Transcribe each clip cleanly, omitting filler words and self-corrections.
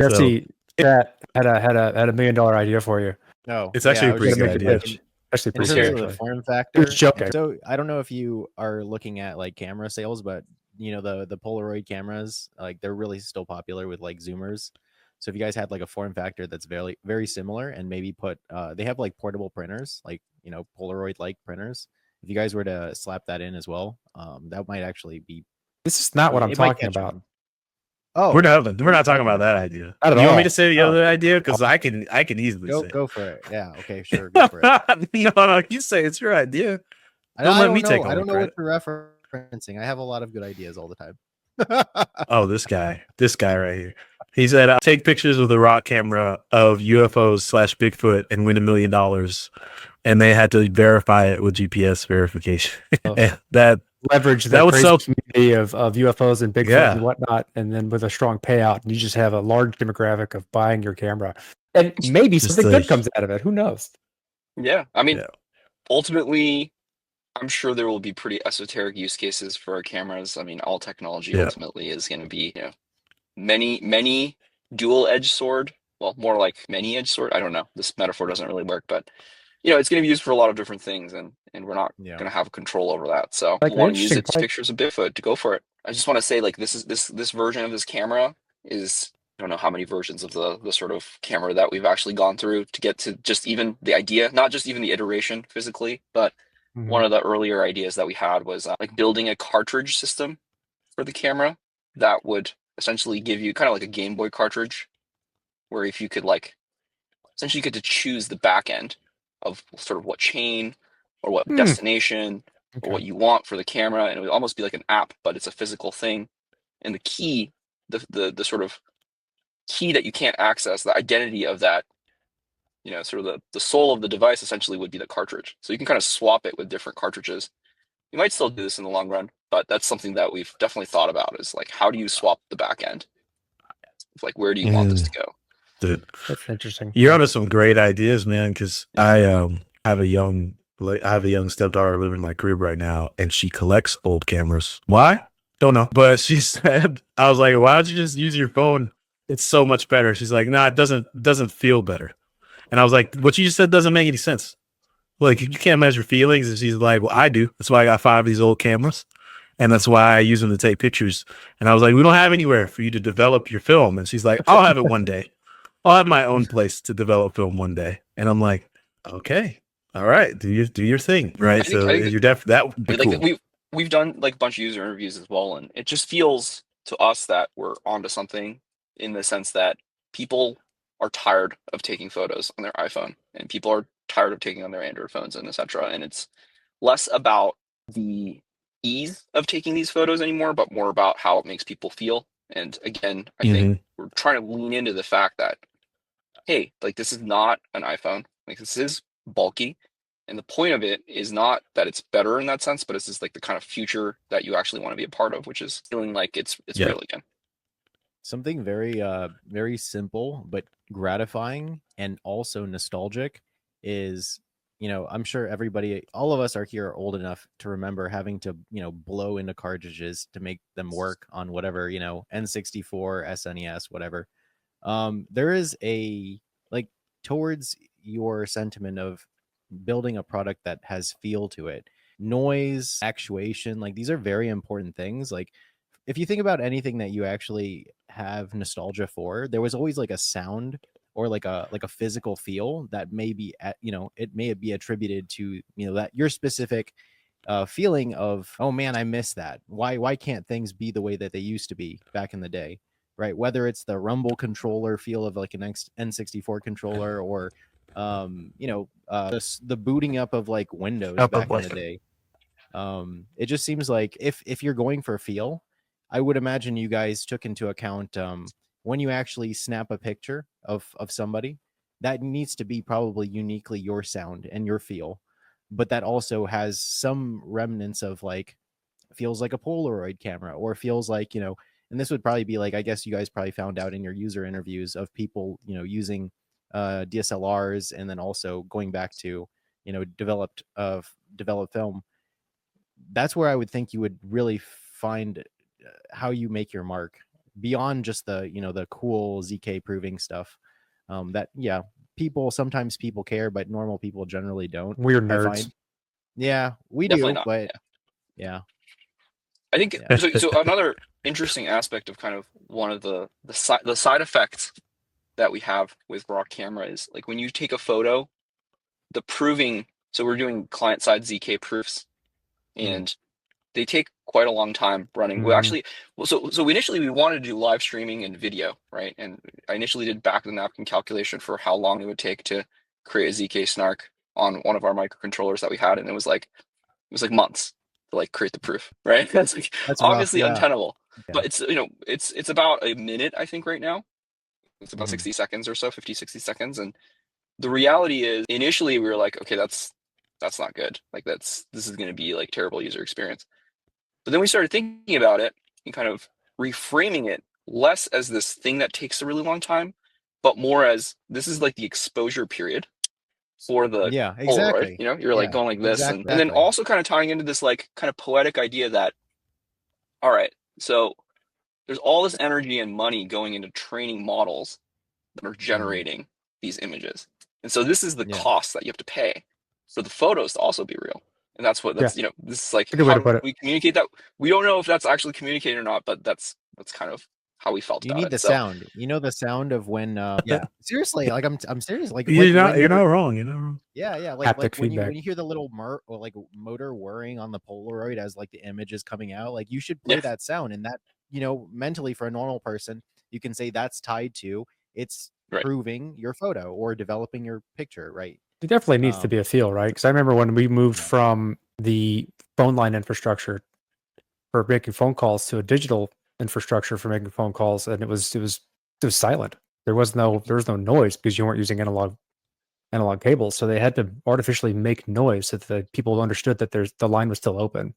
So Jesse, that had a $1 million idea for you. No, it's actually a pretty good idea. Actually, In pretty terms scary. of the form factor, Who's joking? so I don't know if you are looking at like camera sales, but the Polaroid cameras, like they're really still popular with like zoomers. So if you guys had like a form factor that's very very similar, and maybe put they have like portable printers, like Polaroid like printers. If you guys were to slap that in as well, that might actually be. This is not what I'm talking about. On. Oh, we're not talking about that idea. Not at You all. want me to say the other idea? Because I can easily say. Go for it. Yeah. Okay. Sure. Go for it. No, you say it's your idea. Don't let me take all the credit. I don't know what you're referencing. I have a lot of good ideas all the time. Oh, this guy right here. He said, take pictures with a rock camera of UFOs / Bigfoot and win $1 million. And they had to verify it with GPS verification. That leverage that was so community of UFOs and Bigfoot and whatnot, and then with a strong payout, and you just have a large demographic of buying your camera, and maybe something good comes out of it. Who knows? Yeah, I mean, ultimately, I'm sure there will be pretty esoteric use cases for our cameras. I mean, all technology ultimately is going to be, many dual-edged sword. Well, more like many-edged sword. I don't know. This metaphor doesn't really work, but it's going to be used for a lot of different things, and we're not going to have control over that. So, if you want to use it, pictures of Bigfoot, to go for it. I just want to say, like, this version of this camera is, I don't know how many versions of the sort of camera that we've actually gone through to get to just even the idea, not just even the iteration physically, but one of the earlier ideas that we had was like building a cartridge system for the camera that would essentially give you kind of like a Game Boy cartridge, where if you could essentially you get to choose the back end of sort of what chain or what destination or what you want for the camera, and it would almost be like an app, but it's a physical thing. And the key, the sort of key that you can't access, the identity of that, sort of the soul of the device essentially would be the cartridge. So you can kind of swap it with different cartridges. You might still do this in the long run, but that's something that we've definitely thought about, is like, how do you swap the back end? Like, where do you want this to go? Dude, that's interesting. You're onto some great ideas, man. Because I have a young stepdaughter living in my crib right now, and she collects old cameras. Why? Don't know. But she said, I was like, why don't you just use your phone? It's so much better. She's like, nah, it doesn't feel better. And I was like, what you just said doesn't make any sense. Like, you can't measure feelings. And she's like, well, I do. That's why I got 5 of these old cameras. And that's why I use them to take pictures. And I was like, we don't have anywhere for you to develop your film. And she's like, I'll have it one day. I'll have my own place to develop film one day. And I'm like, okay, all right, do your thing, right? I think you're definitely, that would be cool. We've done like a bunch of user interviews as well, and it just feels to us that we're onto something, in the sense that people are tired of taking photos on their iPhone, and people are tired of taking on their Android phones, and etc. And it's less about the ease of taking these photos anymore, but more about how it makes people feel. And again, I think we're trying to lean into the fact that, hey, like, this is not an iPhone. Like, this is bulky. And the point of it is not that it's better in that sense, but it's just like the kind of future that you actually want to be a part of, which is feeling like it's real again. Something very, very simple, but gratifying and also nostalgic is, I'm sure all of us are here old enough to remember having to, blow into cartridges to make them work on whatever, N64, SNES, whatever. There is towards your sentiment of building a product that has feel to it, noise, actuation, like these are very important things. Like, if you think about anything that you actually have nostalgia for, there was always like a sound or like a physical feel that may be it may be attributed to that your specific feeling of, oh man, I miss that. Why can't things be the way that they used to be back in the day, right? Whether it's the rumble controller feel of like an N64 controller, or the booting up of like Windows back in the day. It just seems like if you're going for feel, I would imagine you guys took into account when you actually snap a picture of somebody, that needs to be probably uniquely your sound and your feel, but that also has some remnants of like, feels like a Polaroid camera, or feels like, and this would probably be like, I guess you guys probably found out in your user interviews of people, using DSLRs, and then also going back to, developed film. That's where I would think you would really find how you make your mark. beyond just the, you know, the cool ZK proving stuff. That sometimes people care, but normal people generally don't. We're nerds. Yeah, we Definitely do, not. but yeah. I think so. Another interesting aspect of kind of one of the side effects that we have with raw camera is like when you take a photo, the proving. So we're doing client side ZK proofs, and they take quite a long time running. Well, actually, so initially we wanted to do live streaming and video, right? And I initially did back of the napkin calculation for how long it would take to create a ZK snark on one of our microcontrollers that we had, and it was like months to like create the proof, right? That's like obviously untenable. Yeah. But it's, you know, it's about a minute, I think, right now. It's about 60 seconds or so, 50, 60 seconds. And the reality is initially we were like, okay, that's not good. Like this is going to be like terrible user experience. But then we started thinking about it and kind of reframing it less as this thing that takes a really long time, but more as this is like the exposure period for the Polaroid. You know, you're like going like this, and then also kind of tying into this like kind of poetic idea that, all right, so there's all this energy and money going into training models that are generating these images, and so this is the cost that you have to pay for the photos to also be real. And that's you know, this is like how we communicate that. We don't know if that's actually communicated or not, but that's kind of how we felt. You need the sound. You know, the sound of when seriously, like I'm serious. Like you're not wrong. You're not wrong. Yeah. Like when you hear the little motor whirring on the Polaroid as like the image is coming out, like you should play that sound, and that, you know, mentally for a normal person, you can say that's tied to it's proving your photo or developing your picture, right? It definitely needs to be a feel, right? Because I remember when we moved from the phone line infrastructure for making phone calls to a digital infrastructure for making phone calls, and it was silent. There was no noise because you weren't using analog cables, so they had to artificially make noise so that the people understood that the line was still open.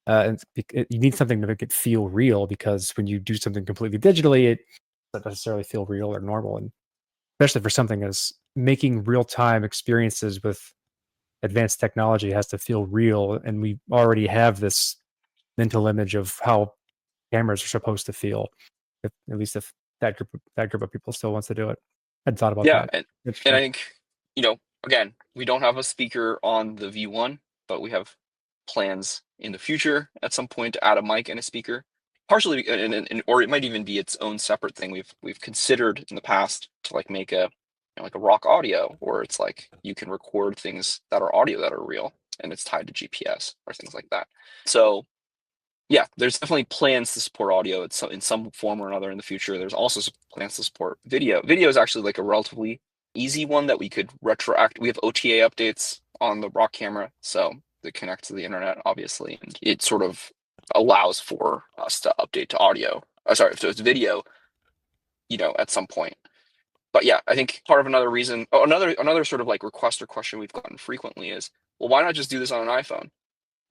And you need something to make it feel real, because when you do something completely digitally, it doesn't necessarily feel real or normal, and especially for something as making real-time experiences with advanced technology has to feel real, and we already have this mental image of how cameras are supposed to feel. At least if that group of people still wants to do it. I'd thought about that. And I think, you know, again, we don't have a speaker on the V1, but we have plans in the future at some point to add a mic and a speaker. Partially, or it might even be its own separate thing. We've considered in the past to like make a, you know, like a rock audio, or it's like you can record things that are audio that are real and it's tied to GPS or things like that. So yeah, there's definitely plans to support audio in some form or another in the future. There's also plans to support video. Video is actually like a relatively easy one that we could retroact. We have OTA updates on the raw camera, so they connect to the internet, obviously, and it sort of allows for us to update to audio. So it's video, you know, at some point. But yeah, I think part of another reason, another sort of like request or question we've gotten frequently is, well, why not just do this on an iPhone?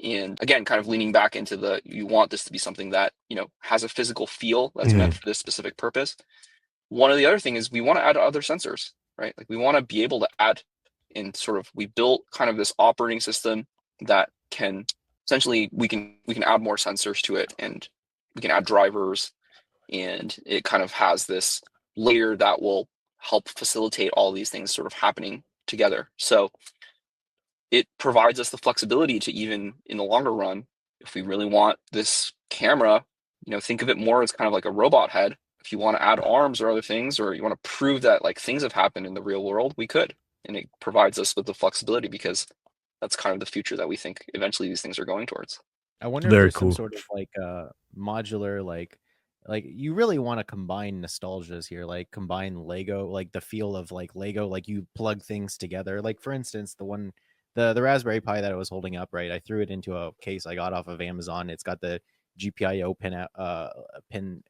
And again, kind of leaning back into you want this to be something that, you know, has a physical feel that's meant for this specific purpose. One of the other thing is we want to add other sensors, right? Like we want to be able to add in we built kind of this operating system that can essentially, we can add more sensors to it, and we can add drivers, and it kind of has this layer that will help facilitate all these things sort of happening together. So it provides us the flexibility to, even in the longer run, if we really want this camera, you know, think of it more as kind of like a robot head. If you want to add arms or other things, or you want to prove that like things have happened in the real world, we could. And it provides us with the flexibility, because that's kind of the future that we think eventually these things are going towards. I wonder if there's some sort of like modular, like you really want to combine nostalgias here, like combine Lego, like the feel of like Lego, like you plug things together. Like for instance, the Raspberry Pi that I was holding up, right? I threw it into a case I got off of Amazon. It's got the GPIO pin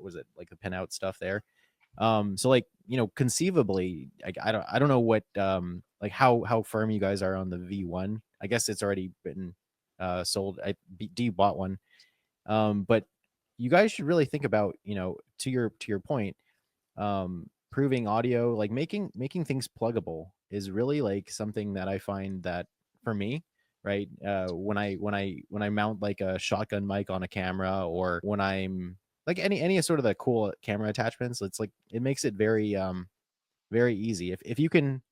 was it like the pinout stuff there? So like, you know, conceivably, I don't know what like how firm you guys are on the V1. I guess it's already been sold. D bought one, but you guys should really think about, you know, to your point, proving audio, like making things pluggable is really like something that I find that for me, right, when I mount like a shotgun mic on a camera, or when I'm like any sort of the cool camera attachments. It's like it makes it very very easy. If you can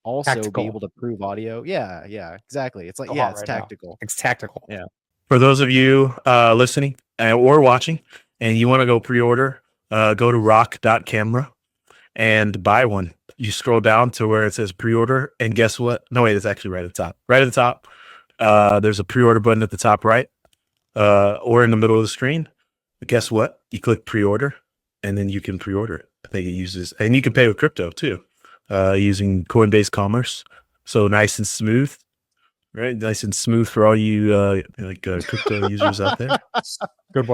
also Tactical. be able to prove audio, yeah, exactly. It's like So yeah, hot it's right now. tactical. It's tactical. Yeah. For those of you listening or watching, and you want to go pre-order, go to rock.camera and buy one. You scroll down to where it says pre-order, and guess what? No, wait, it's actually right at the top. Right at the top, there's a pre-order button at the top right, or in the middle of the screen. But guess what? You click pre-order, and then you can pre-order it. I think it uses, and you can pay with crypto too, using Coinbase Commerce. So nice and smooth, right? Nice and smooth for all you crypto users out there. Good one.